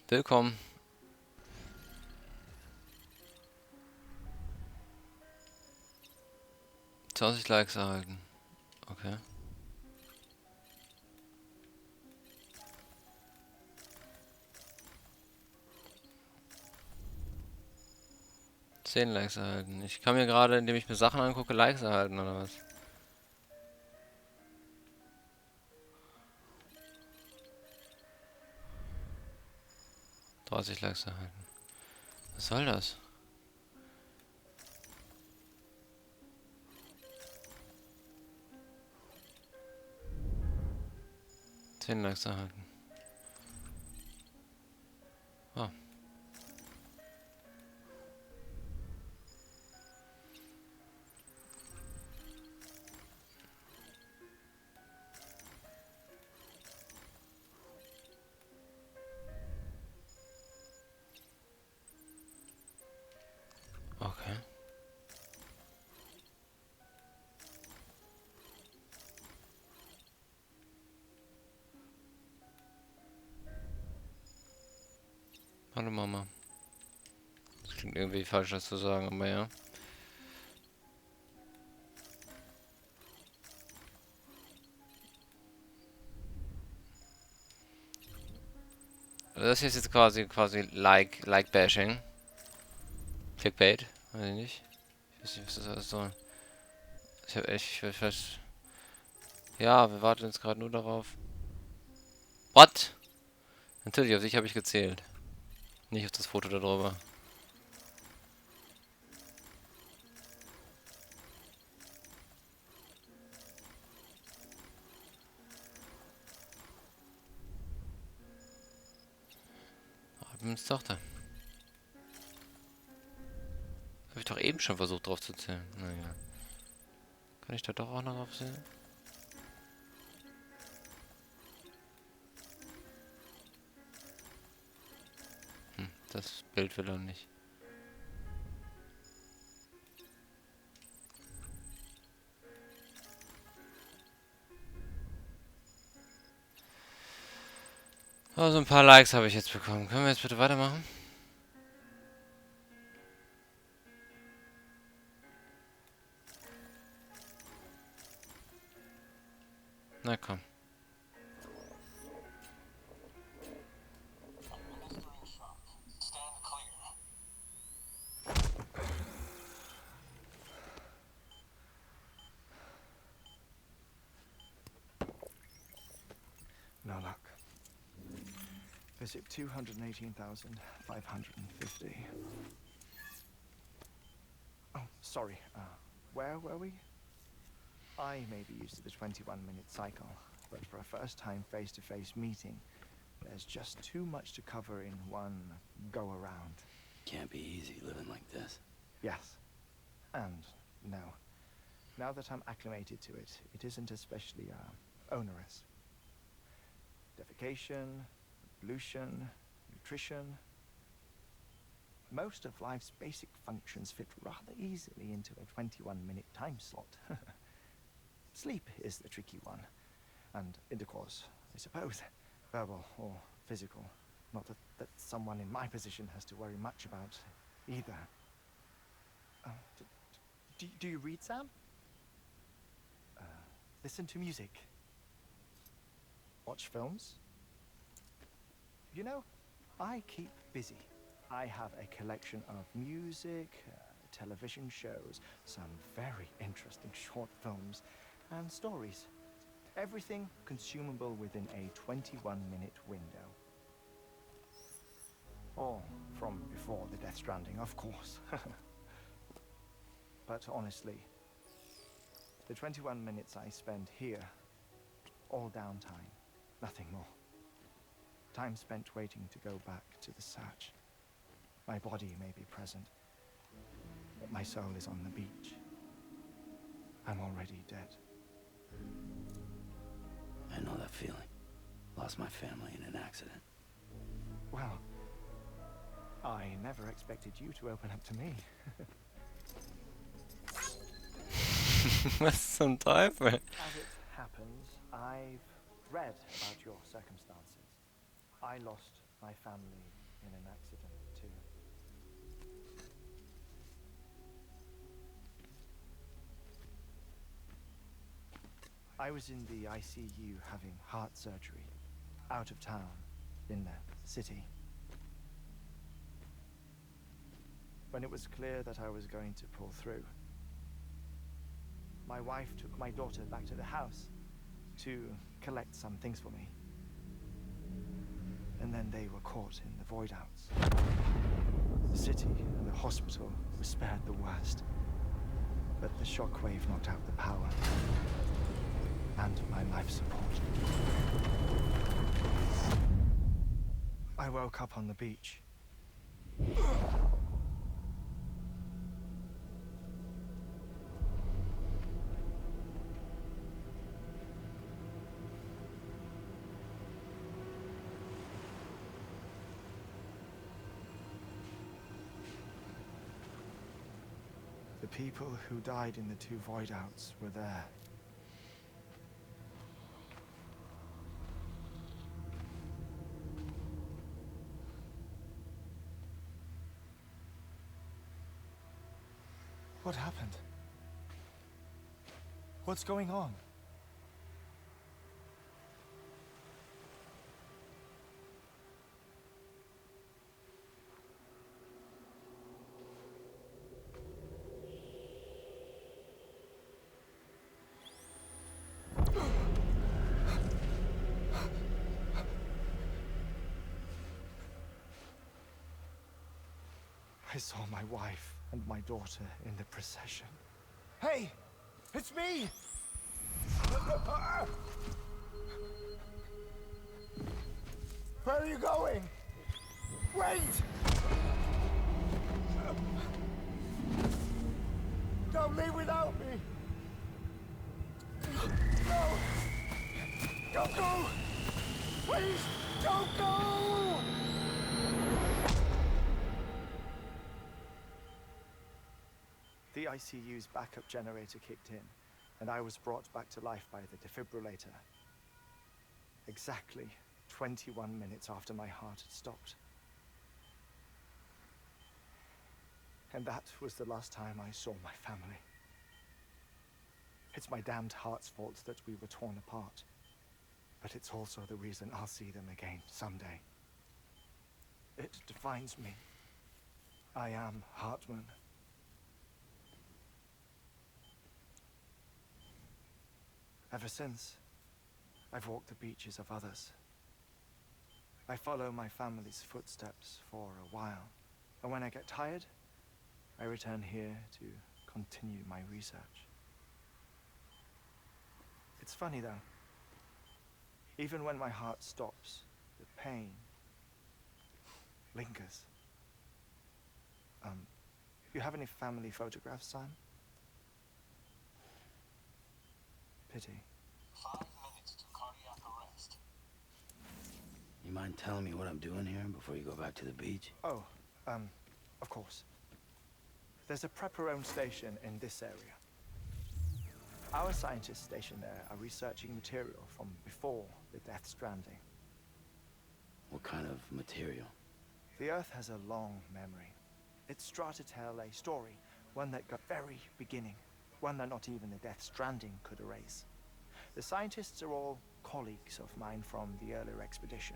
Willkommen. ...20 Likes erhalten. Okay. ...10 Likes erhalten. Ich kann mir gerade, indem ich mir Sachen angucke, Likes erhalten, oder was? ...30 Likes erhalten. Was soll das? ...10 Likes erhalten. Oh. Okay. Hallo Mama. Das klingt irgendwie falsch, das zu sagen, aber ja. Also das hier ist jetzt quasi Like-Bashing. Clickbait, weiß ich nicht. Ich weiß nicht, was das alles soll. Ich hab echt, ich weiß. Ja, wir warten jetzt gerade nur darauf. What? Natürlich, auf dich habe ich gezählt. Nicht auf das Foto da drüber. Admins Tochter. Habe ich doch eben schon versucht drauf zu zählen. Naja. Kann ich da doch auch noch drauf zählen? Das Bild will er nicht. Also ein paar Likes habe ich jetzt bekommen. Können wir jetzt bitte weitermachen? Na komm. No luck. Visit 218,550. Oh, sorry. Where were we? I may be used to the 21-minute cycle, but for a first-time face-to-face meeting, there's just too much to cover in one go-around. Can't be easy living like this. Yes. And no. Now that I'm acclimated to it, it isn't especially onerous. Defecation, pollution, nutrition. Most of life's basic functions fit rather easily into a 21-minute time slot. Sleep is the tricky one, and intercourse, I suppose, verbal or physical. Not that someone in my position has to worry much about either. Do you read, Sam? Listen to music. Watch films. You know, I keep busy. I have a collection of music, television shows, some very interesting short films, and stories. Everything consumable within a 21-minute window. All from before the Death Stranding, of course. But honestly, the 21 minutes I spend here, all downtime, nothing more. Time spent waiting to go back to the search. My body may be present, but my soul is on the beach. I'm already dead. I know that feeling. Lost my family in an accident. Well, I never expected you to open up to me. Was zum Teufel? As it happens, I've read about your circumstances. I lost my family in an accident too. I was in the ICU having heart surgery, out of town, in the city. When it was clear that I was going to pull through, my wife took my daughter back to the house to collect some things for me. And then they were caught in the void outs. The city and the hospital were spared the worst, but the shockwave knocked out the power and my life support. I woke up on the beach. The people who died in the 2 void outs were there. What happened? What's going on? I saw my wife and my daughter in the procession. Hey! It's me! Where are you going? Wait! Don't leave without me! No! Don't go! Please, don't go! The ICU's backup generator kicked in, and I was brought back to life by the defibrillator. Exactly 21 minutes after my heart had stopped. And that was the last time I saw my family. It's my damned heart's fault that we were torn apart. But it's also the reason I'll see them again someday. It defines me. I am Hartman. Ever since, I've walked the beaches of others. I follow my family's footsteps for a while, and when I get tired, I return here to continue my research. It's funny though. Even when my heart stops, the pain lingers. You have any family photographs, Sam? Pity. 5 minutes to cardiac arrest. You mind telling me what I'm doing here before you go back to the beach? Oh, of course. There's a prep-your-own station in this area. Our scientists stationed there are researching material from before the Death Stranding. What kind of material? The Earth has a long memory. It's tried to tell a story, one that got very beginning, one that not even the Death Stranding could erase. The scientists are all colleagues of mine from the earlier expedition.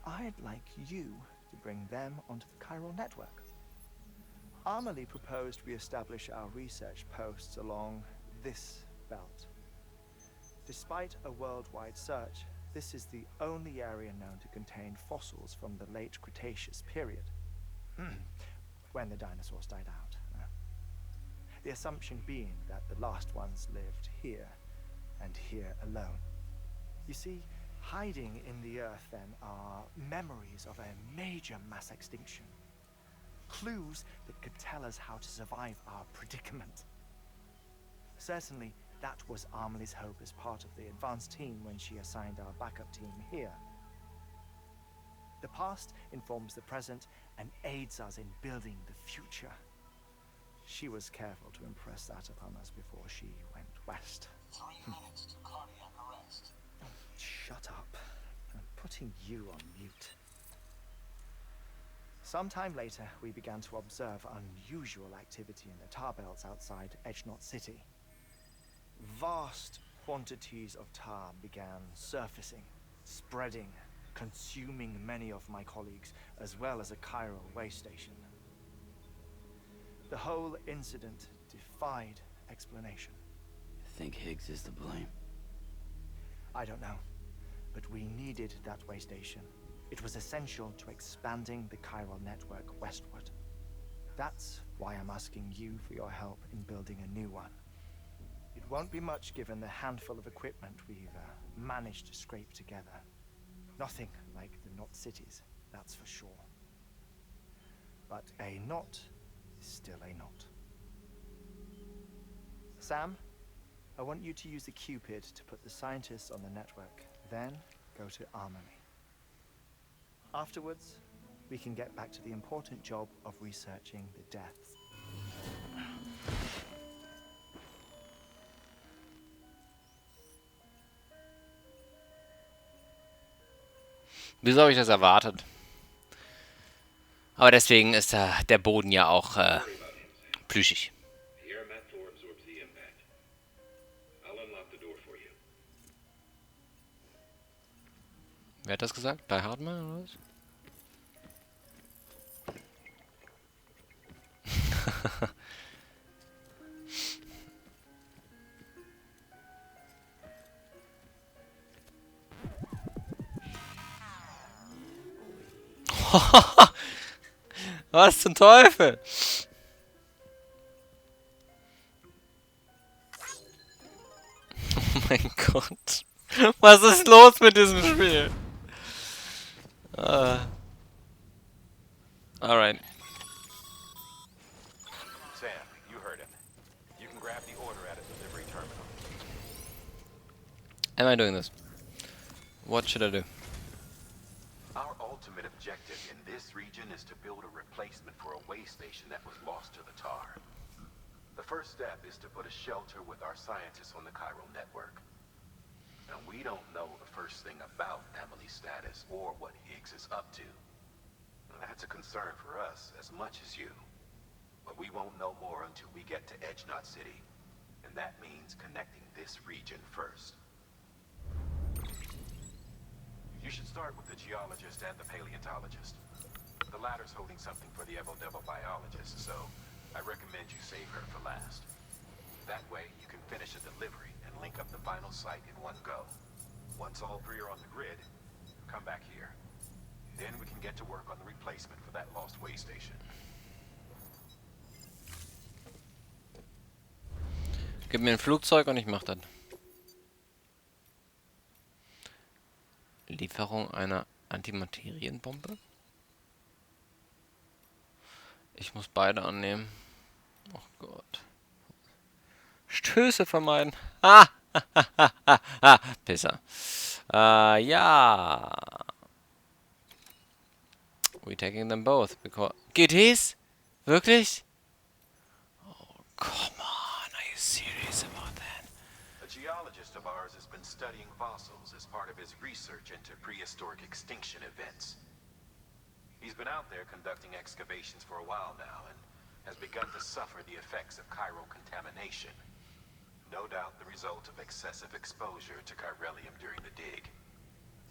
I'd like you to bring them onto the chiral network. Amelie proposed we establish our research posts along this belt. Despite a worldwide search, this is the only area known to contain fossils from the late Cretaceous period. When the dinosaurs died out. The assumption being that the last ones lived here, and here alone. You see, hiding in the Earth then are memories of a major mass extinction. Clues that could tell us how to survive our predicament. Certainly, that was Amelie's hope as part of the advanced team when she assigned our backup team here. The past informs the present and aids us in building the future. She was careful to impress that upon us before she went west. 3 minutes to cardiac arrest. Shut up. I'm putting you on mute. Sometime later, we began to observe unusual activity in the tar belts outside Edgenot City. Vast quantities of tar began surfacing, spreading, consuming many of my colleagues, as well as a chiral waste station. The whole incident defied explanation. I think Higgs is to blame. I don't know, but we needed that way station. It was essential to expanding the chiral network westward. That's why I'm asking you for your help in building a new one. It won't be much given the handful of equipment we've managed to scrape together. Nothing like the knot cities, that's for sure. But a knot is still a knot. Sam, I want you to use the Cupid to put the scientists on the network, then go to armor me. Afterwards, we can get back to the important job of researching the deaths. Wieso habe ich das erwartet? Aber deswegen ist der Boden ja auch plüschig. Wer hat das gesagt? Bei Hardman oder was? Was zum Teufel? Oh mein Gott. Was ist los mit diesem Spiel? Alright. Sam, you heard him. You can grab the order at a delivery terminal. Am I doing this? What should I do? Our ultimate objective in this region is to build a replacement for a way station that was lost to the tar. The first step is to put a shelter with our scientists on the chiral network. Now, we don't know the first thing about Emily's status or what Higgs is up to. Now, that's a concern for us as much as you. But we won't know more until we get to Edgenot City. And that means connecting this region first. You should start with the geologist and the paleontologist. The latter's holding something for the Evo-Devo biologist, so I recommend you save her for last. That way, you can finish a delivery and link up the final site in one go. Once all three are on the grid, come back here. Then we can get to work on the replacement for that lost way station. Gib mir ein Flugzeug und ich mach das. Lieferung einer Antimaterienbombe? Ich muss beide annehmen. Oh Gott. Stöße vermeiden. Ah! Pisser. Ja. We taking them both because... Geht es? Wirklich? Oh, come on. Are you serious about that? A geologist of ours has been studying fossils as part of his research into prehistoric extinction events. He's been out there conducting excavations for a while now and has begun to suffer the effects of chiral contamination. No doubt the result of excessive exposure to chiralium during the dig.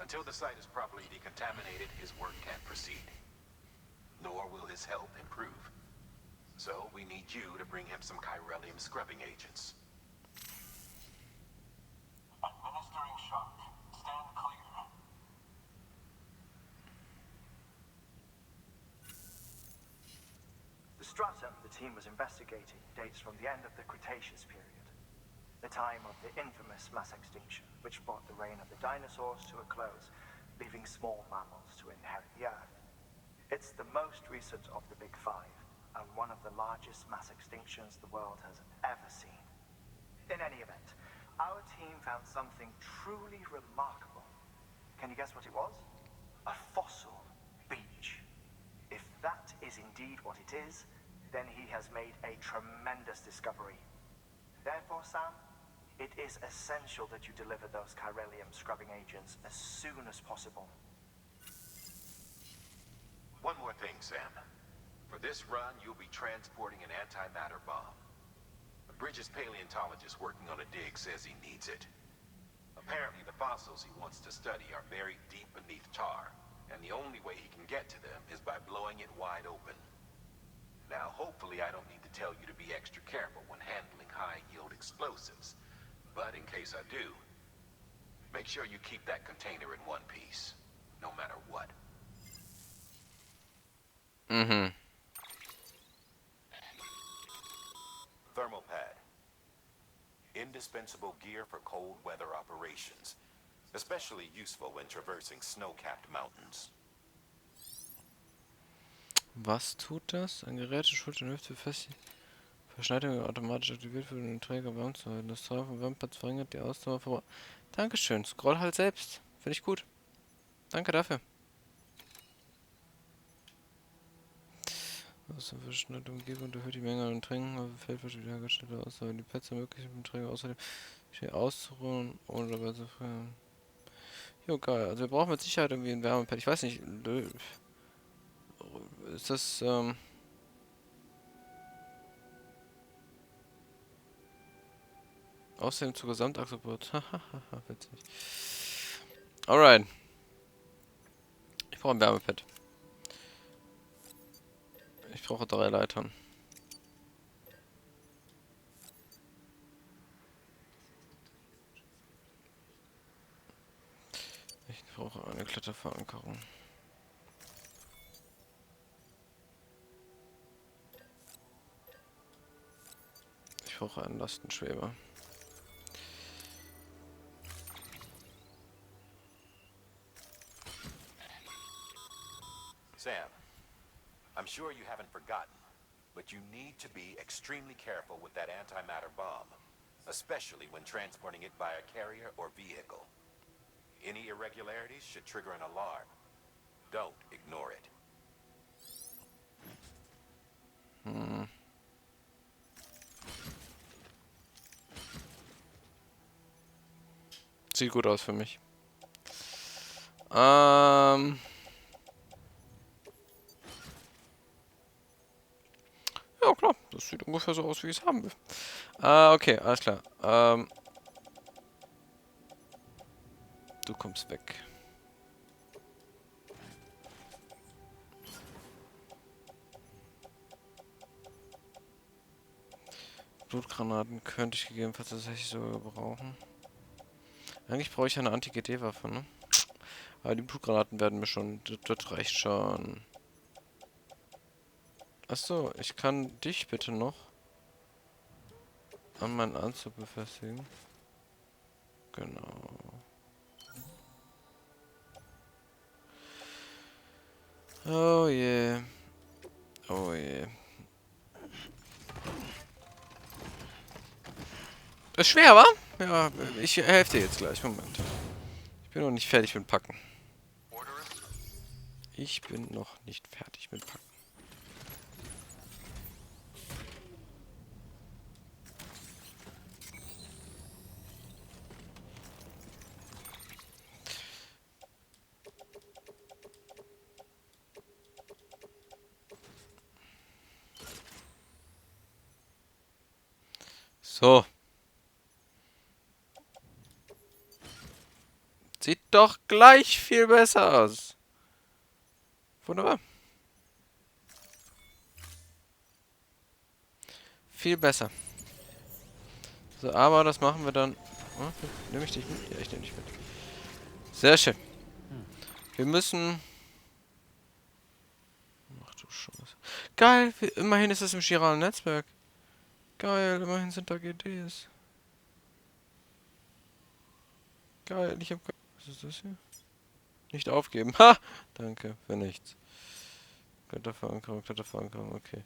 Until the site is properly decontaminated, his work can't proceed. Nor will his health improve. So we need you to bring him some chiralium scrubbing agents. Administering shock. Stand clear. The stratum the team was investigating dates from the end of the Cretaceous period, the time of the infamous mass extinction, which brought the reign of the dinosaurs to a close, leaving small mammals to inherit the Earth. It's the most recent of the Big Five, and one of the largest mass extinctions the world has ever seen. In any event, our team found something truly remarkable. Can you guess what it was? A fossil beach. If that is indeed what it is, then he has made a tremendous discovery. Therefore, Sam, it is essential that you deliver those chiralium scrubbing agents as soon as possible. One more thing, Sam. For this run, you'll be transporting an antimatter bomb. The Bridges paleontologist working on a dig says he needs it. Apparently, the fossils he wants to study are buried deep beneath tar, and the only way he can get to them is by blowing it wide open. Now, hopefully I don't need to tell you to be extra careful when handling high-yield explosives, but in case I do, make sure you keep that container in one piece, no matter what. Mhm. Thermal pad. Indispensable gear for cold weather operations, especially useful when traversing snow-capped mountains. Was tut das? Ein Gerät, Schulter und Hüfte befestigt. Verschneidung automatisch aktiviert wird, um den Träger warm zu halten. Das Tragen von Wärmeplatz verringert die Ausdauer von... Dankeschön. Scroll halt selbst. Finde ich gut. Danke dafür. Aus der verschneideten Umgebung erhöht die Menge an Trinken, aber fällt wieder hergestellte Ausdauer. Die Plätze ermöglichen dem Träger außerdem schnell auszuruhen, ohne dabei zu frieren. Jo, geil. Also wir brauchen mit Sicherheit irgendwie ein Wärmepad. Ich weiß nicht. Ist das, außerdem zur Gesamtachsebord. Hahaha, witzig. Alright. Ich brauche ein Wärmepad. Ich brauche 3 Leitern. Ich brauche eine Kletterverankerung. Ich brauche einen Lastenschweber. Sam, I'm sure you haven't forgotten, but you need to be extremely careful with that antimatter bomb, especially when transporting it by a carrier or vehicle. Any irregularities should trigger an alarm. Don't ignore it. Sieht gut aus für mich. Ja, klar. Das sieht ungefähr so aus, wie ich es haben will. Okay, alles klar. Du kommst weg. Blutgranaten könnte ich gegebenenfalls tatsächlich so gebrauchen. Eigentlich brauche ich eine Anti-GD-Waffe, ne? Aber die Blutgranaten werden mir schon... Das reicht schon. Achso, ich kann dich bitte noch an meinen Anzug befestigen. Genau. Oh je. Oh je. Ist schwer, wa? Ja, ich helfe dir jetzt gleich. Moment. Ich bin noch nicht fertig mit Packen. Ich bin noch nicht fertig mit Packen. So. Sieht doch gleich viel besser aus. Wunderbar. Viel besser. So, aber das machen wir dann... Oh, nehme ich dich mit? Ja, ich nehme dich mit. Sehr schön. Wir müssen... Ach du Scheiße. Geil, immerhin ist es im chiralen Netzwerk. Geil, immerhin sind da GDs. Geil, ich hab... Was ist das hier? Nicht aufgeben. Ha! Danke, für nichts. Kletterverankerung, okay.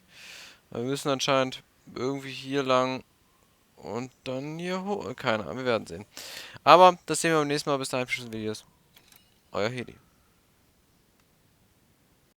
Aber wir müssen anscheinend irgendwie hier lang und dann hier hoch. Keine Ahnung, wir werden sehen. Aber das sehen wir beim nächsten Mal. Bis dahin, für Videos. Euer Heli.